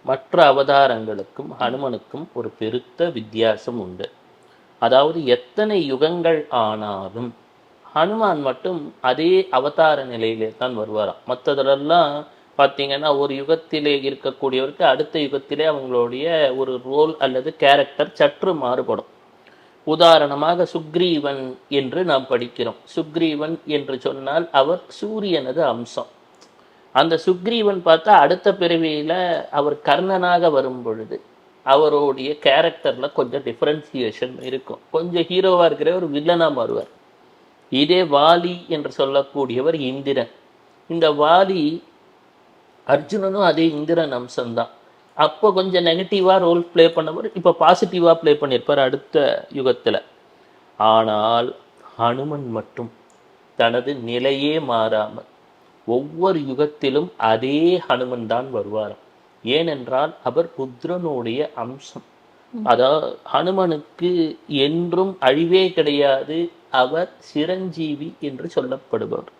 மற்ற அவதாரங்களுக்கும் ஹனுமனுக்கும் ஒரு பெருத்த வித்தியாசம் உண்டு. அதாவது எத்தனை யுகங்கள் ஆனாலும் ஹனுமான் மட்டும் அதே அவதார நிலையிலே தான் வருவாராம். மற்றதுலெல்லாம் பார்த்தீங்கன்னா ஒரு யுகத்திலே இருக்கக்கூடியவருக்கு அடுத்த யுகத்திலே அவங்களுடைய ஒரு ரோல் அல்லது கேரக்டர் சற்று மாறுபடும். உதாரணமாக சுக்ரீவன் என்று நாம் படிக்கிறோம். சுக்ரீவன் என்று சொன்னால் அவர் சூரியனது அம்சம். அந்த சுக்ரீவன் பார்த்தா அடுத்த பிறவியில அவர் கர்ணனாக வரும் பொழுது அவருடைய கேரக்டர்ல கொஞ்சம் டிஃபரன்சியேஷன் இருக்கும். கொஞ்சம் ஹீரோவா இருக்கிற ஒரு வில்லனா மாறுவார். இதே வாலி என்று சொல்லக்கூடியவர் இந்திரன். இந்த வாலி அர்ஜுனனும் அதே இந்திரன் அம்சம்தான். அப்போ கொஞ்சம் நெகட்டிவா ரோல் பிளே பண்ணவர் இப்ப பாசிட்டிவா பிளே பண்ணியிருப்பார் அடுத்த யுகத்துல. ஆனால் ஹனுமன் மட்டும் தனது நிலையே மாறாமல் ஒவ்வொரு யுகத்திலும் அதே ஹனுமன் தான் வருவார். ஏனென்றால் அவர் ருத்ரனுடைய அம்சம். அதாவது ஹனுமனுக்கு என்றும் அழிவே கிடையாது. அவர் சிரஞ்சீவி என்று சொல்லப்படுபவர்.